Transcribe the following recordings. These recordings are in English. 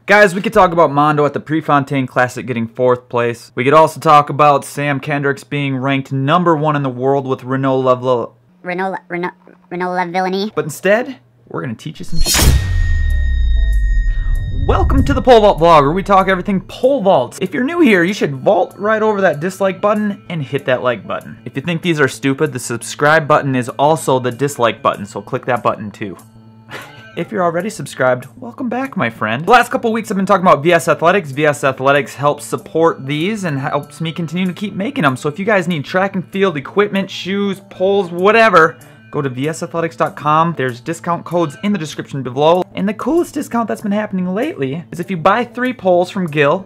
Guys, we could talk about Mondo at the Prefontaine Classic getting 4th place. We could also talk about Sam Kendricks being ranked #1 in the world with Renault villainy. But instead, we're gonna teach you some shit. Welcome to the Pole Vault Vlog, where we talk everything pole vaults. If you're new here, you should vault right over that dislike button and hit that like button. If you think these are stupid, the subscribe button is also the dislike button, so click that button too. If you're already subscribed, welcome back, my friend. The last couple of weeks I've been talking about VS Athletics. VS Athletics helps support these and helps me continue to keep making them. So if you guys need track and field equipment, shoes, poles, whatever, go to vsathletics.com. There's discount codes in the description below. And the coolest discount that's been happening lately is if you buy 3 poles from Gil,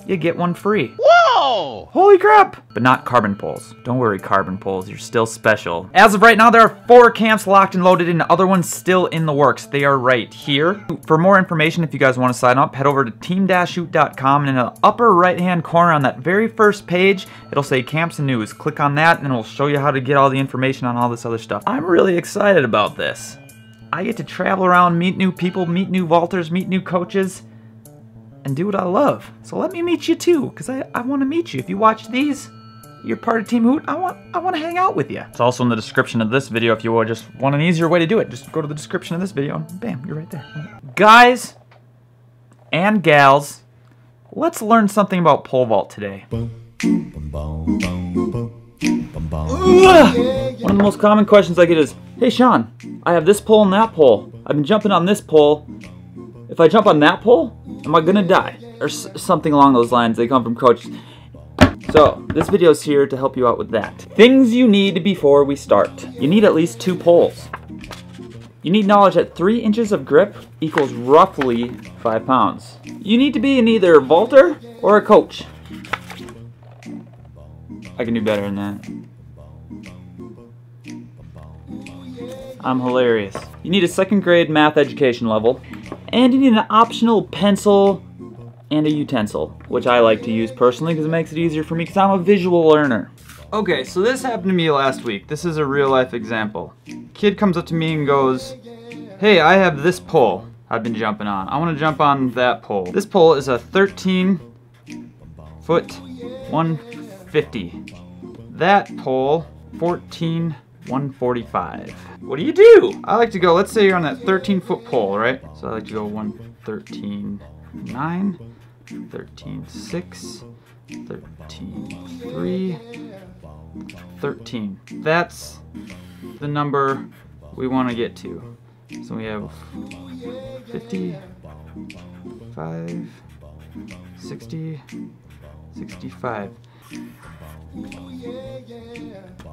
you get 1 free. Whoa! Holy crap! But not carbon poles. Don't worry, carbon poles, you're still special. As of right now, there are 4 camps locked and loaded and other ones still in the works. They are right here. For more information, if you guys want to sign up, head over to team-hoot.com, and in the upper right-hand corner on that very first page, it'll say Camps and News. Click on that and it'll show you how to get all the information on all this other stuff. I'm really excited about this. I get to travel around, meet new people, meet new vaulters, meet new coaches, and do what I love. So let me meet you too, because I want to meet you. If you watch these, you're part of Team Hoot, I want to hang out with you. It's also in the description of this video if you just want an easier way to do it. Just go to the description of this video and bam, you're right there. Guys and gals, let's learn something about pole vault today. One of the most common questions I get is, hey Shawn, I have this pole and that pole. I've been jumping on this pole. If I jump on that pole, am I gonna die? Or something along those lines. They come from coaches. So, this video is here to help you out with that. Things you need before we start. You need at least 2 poles. You need knowledge that 3 inches of grip equals roughly 5 pounds. You need to be in either a vaulter or a coach. I can do better than that. I'm hilarious. You need a 2nd grade math education level. And you need an optional pencil and a utensil, which I like to use personally because it makes it easier for me because I'm a visual learner. Okay, so this happened to me last week. This is a real life example. Kid comes up to me and goes, hey, I have this pole I've been jumping on. I want to jump on that pole. This pole is a 13-foot 150. That pole, 145. What do you do? I like to go, let's say you're on that 13-foot pole, right? So I like to go 113.9, 13.6, 13.3, 13. That's the number we want to get to. So we have 55, 60, 65.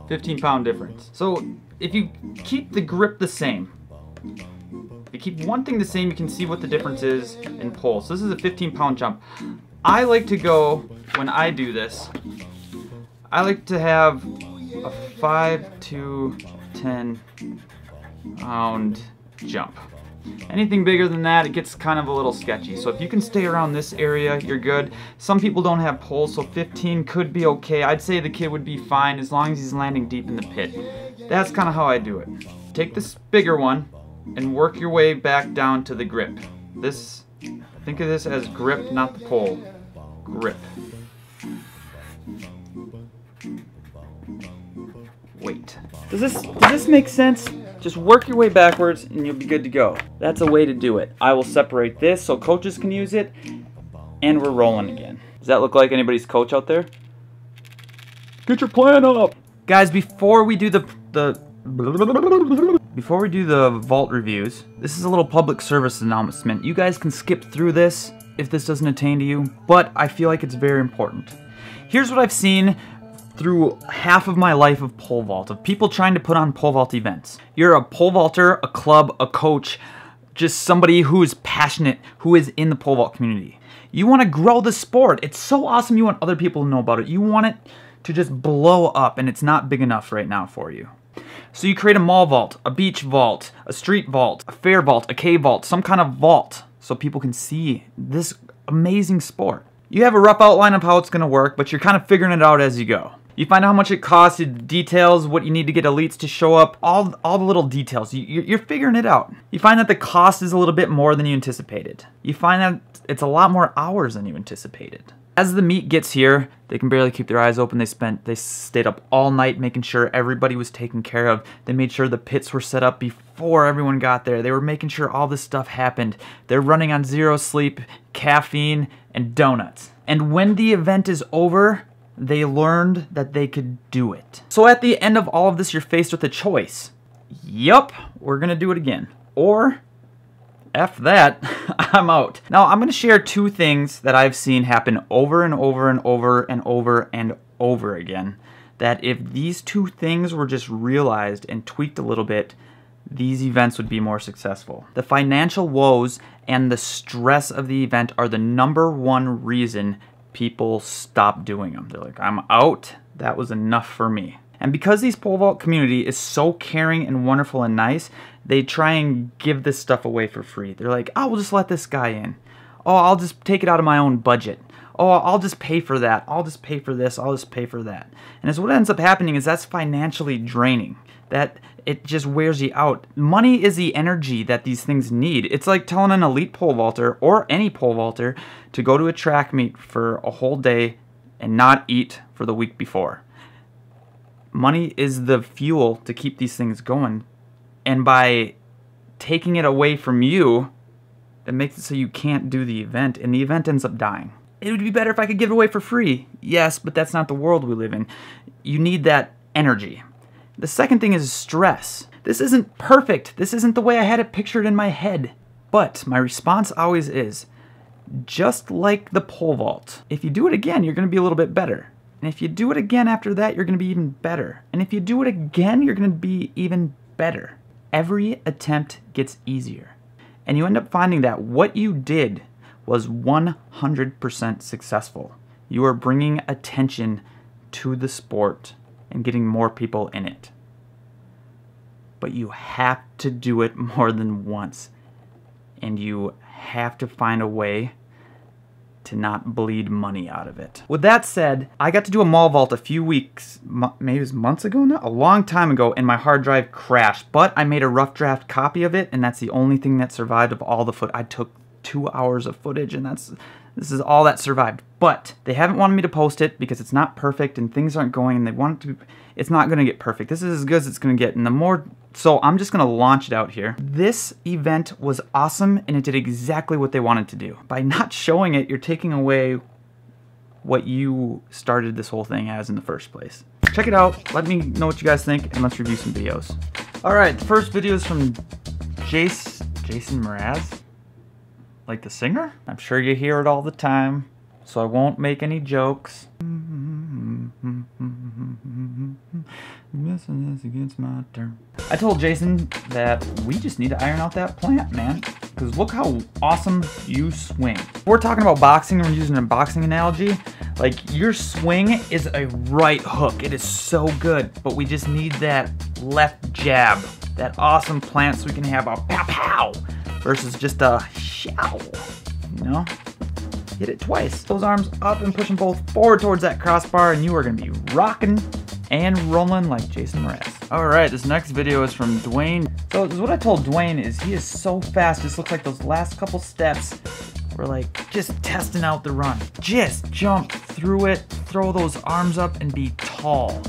15-pound difference. So if you keep the grip the same, if you keep one thing the same, you can see what the difference is in pole. So this is a 15-pound jump. I like to go, when I do this, I like to have a 5 to 10 pound jump. Anything bigger than that, it gets kind of a little sketchy. So if you can stay around this area, you're good. Some people don't have poles, so 15 could be okay. I'd say the kid would be fine as long as he's landing deep in the pit. That's kind of how I do it. Take this bigger one and work your way back down to the grip. This, think of this as grip, not the pole. Grip. Wait. Does this make sense? Just work your way backwards and you'll be good to go. That's a way to do it. I will separate this so coaches can use it, and we're rolling again. Does that look like anybody's coach out there? Get your plan up! Guys, before we do the vault reviews, this is a little public service announcement. You guys can skip through this if this doesn't attain to you, but I feel like it's very important. Here's what I've seen through half of my life of pole vault, of people trying to put on pole vault events. You're a pole vaulter, a club, a coach, just somebody who is passionate, who is in the pole vault community. You want to grow the sport. It's so awesome. You want other people to know about it. You want it to just blow up, and it's not big enough right now for you. So you create a mall vault, a beach vault, a street vault, a fair vault, a cave vault, some kind of vault so people can see this amazing sport. You have a rough outline of how it's going to work, but you're kind of figuring it out as you go. You find out how much it costs, the details, what you need to get elites to show up, all the little details. You're figuring it out. You find that the cost is a little bit more than you anticipated. You find that it's a lot more hours than you anticipated. As the meet gets here, they can barely keep their eyes open. They stayed up all night making sure everybody was taken care of. They made sure the pits were set up before everyone got there. They were making sure all this stuff happened. They're running on 0 sleep, caffeine, and donuts. And when the event is over, they learned that they could do it. So at the end of all of this, you're faced with a choice. Yup, we're gonna do it again. Or, F that, I'm out. Now, I'm gonna share 2 things that I've seen happen over and over and over and over and over again. That if these 2 things were just realized and tweaked a little bit, these events would be more successful. The financial woes and the stress of the event are the #1 reason people stop doing them. They're like, I'm out, that was enough for me. And because these pole vault community is so caring and wonderful and nice, they try and give this stuff away for free. They're like, oh, we'll just let this guy in. Oh, I'll just take it out of my own budget. Oh, I'll just pay for that. I'll just pay for this. I'll just pay for that. And as what ends up happening is that's financially draining. That it just wears you out. Money is the energy that these things need. It's like telling an elite pole vaulter or any pole vaulter to go to a track meet for a whole day and not eat for the week before. Money is the fuel to keep these things going. And by taking it away from you, it makes it so you can't do the event, and the event ends up dying. It would be better if I could give it away for free. Yes, but that's not the world we live in. You need that energy. The second thing is stress. This isn't perfect. This isn't the way I had it pictured in my head. But my response always is, just like the pole vault, if you do it again, you're going to be a little bit better. And if you do it again after that, you're going to be even better. And if you do it again, you're going to be even better. Every attempt gets easier. And you end up finding that what you did was 100% successful. You are bringing attention to the sport and getting more people in it. But you have to do it more than once. And you have to find a way to not bleed money out of it. With that said, I got to do a mall vault a few weeks, maybe it was months ago now? A long time ago, and my hard drive crashed. But I made a rough draft copy of it, and that's the only thing that survived of all the footage. I took 2 hours of footage, and this is all that survived. But they haven't wanted me to post it because it's not perfect and things aren't going, and they want it to be, it's not going to get perfect. This is as good as it's going to get, and the more, so I'm just going to launch it out here. This event was awesome, and it did exactly what they wanted to do. By not showing it, you're taking away what you started this whole thing as in the first place. Check it out, let me know what you guys think, and let's review some videos. Alright, the first video is from Jason Mraz. Like the singer? I'm sure you hear it all the time, so I won't make any jokes. Against my term. I told Jason that we just need to iron out that plant, man. Because look how awesome you swing. We're talking about boxing, we're using a boxing analogy. Like, your swing is a right hook. It is so good, but we just need that left jab. That awesome plant so we can have a pow pow versus just a show, you know? Hit it twice. Those arms up and push them both forward towards that crossbar, and you are gonna be rocking and rolling like Jason Mraz. Alright, this next video is from Dwayne. So what I told Dwayne is he is so fast, this looks like those last couple steps were like just testing out the run. Just jump through it, throw those arms up, and be tall.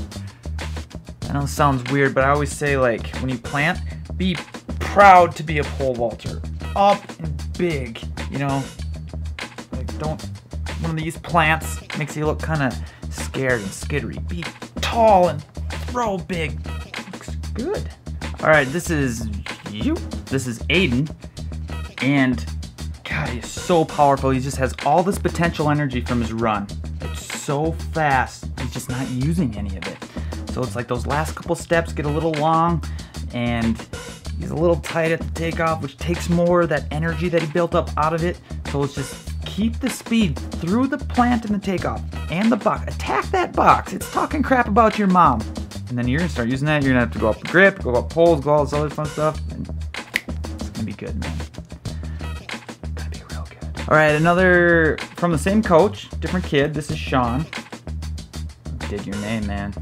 I know it sounds weird, but I always say, like, when you plant, be proud to be a pole vaulter. Up and big, you know? Like, don't, one of these plants makes you look kind of scared and skittery. Be tall and throw big. Looks good. Alright, this is you. This is Aiden. And, God, he's so powerful. He just has all this potential energy from his run. It's so fast. He's just not using any of it. So it's like those last couple steps get a little long, and he's a little tight at the takeoff, which takes more of that energy that he built up out of it. So let's just keep the speed through the plant and the takeoff and the box. Attack that box. It's talking crap about your mom. And then you're gonna start using that. You're gonna have to go up the grip, go up poles, go all this other fun stuff. And it's gonna be good, man. Gonna be real good. All right, another from the same coach, different kid. This is Shawn. Did your name, man.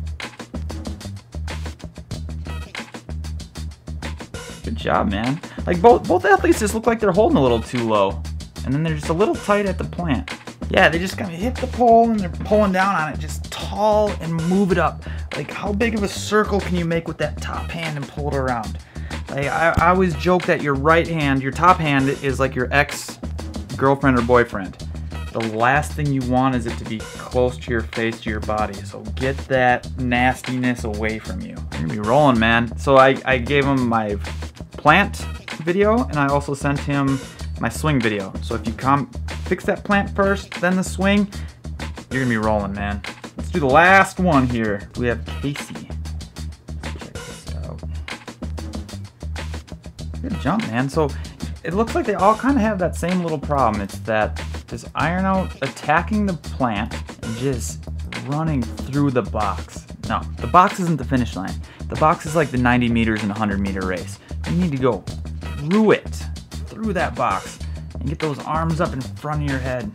Good job, man. Like both athletes just look like they're holding a little too low. And then they're just a little tight at the plant. Yeah, they just kind of hit the pole and they're pulling down on it just tall and move it up. Like, how big of a circle can you make with that top hand and pull it around? Like, I always joke that your right hand, your top hand, is like your ex-girlfriend or boyfriend. The last thing you want is it to be close to your face, to your body. So get that nastiness away from you. You're gonna be rolling, man. So I gave him my plant video and I also sent him my swing video. So if you fix that plant first, then the swing, you're gonna be rolling, man. Let's do the last one here. We have Casey. Let's check this out. Good jump, man. So it looks like they all kind of have that same little problem. It's that just iron out attacking the plant and just running through the box. No, the box isn't the finish line. The box is like the 90 meters in a 100-meter race. You need to go through it, through that box, and get those arms up in front of your head.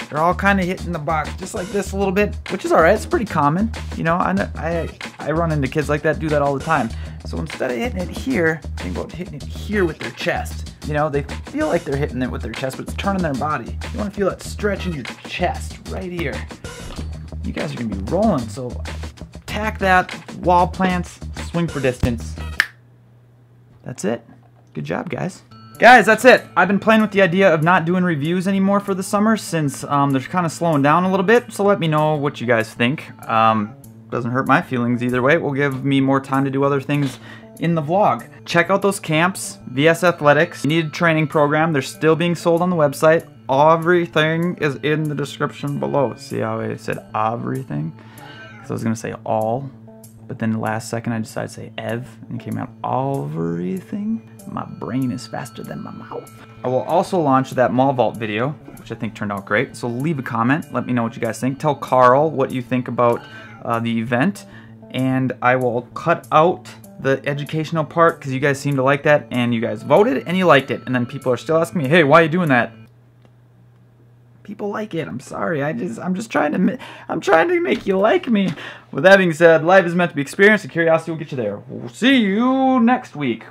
They're all kind of hitting the box just like this a little bit, which is all right. It's pretty common. You know, I run into kids like that, do that all the time. So instead of hitting it here, think about hitting it here with their chest. You know, they feel like they're hitting it with their chest, but it's turning their body. You want to feel that stretch in your chest right here. You guys are going to be rolling, so attack that, wall plants, swing for distance. That's it. Good job, guys. Guys, that's it. I've been playing with the idea of not doing reviews anymore for the summer since they're kind of slowing down a little bit, so let me know what you guys think. Doesn't hurt my feelings either way. It will give me more time to do other things in the vlog. Check out those camps, VS Athletics. You need a training program. They're still being sold on the website. Everything is in the description below. See how I said everything? Because I was going to say all, but then the last second I decided to say ev, and it came out everything. My brain is faster than my mouth. I will also launch that mall vault video, which I think turned out great. So leave a comment. Let me know what you guys think. Tell Carl what you think about the event, and I will cut out the educational part because you guys seem to like that, and you guys voted and you liked it, and then people are still asking me, hey, why are you doing that? People like it. I'm sorry. I'm just trying to make you like me. With that being said, life is meant to be experienced, and curiosity will get you there. We'll see you next week.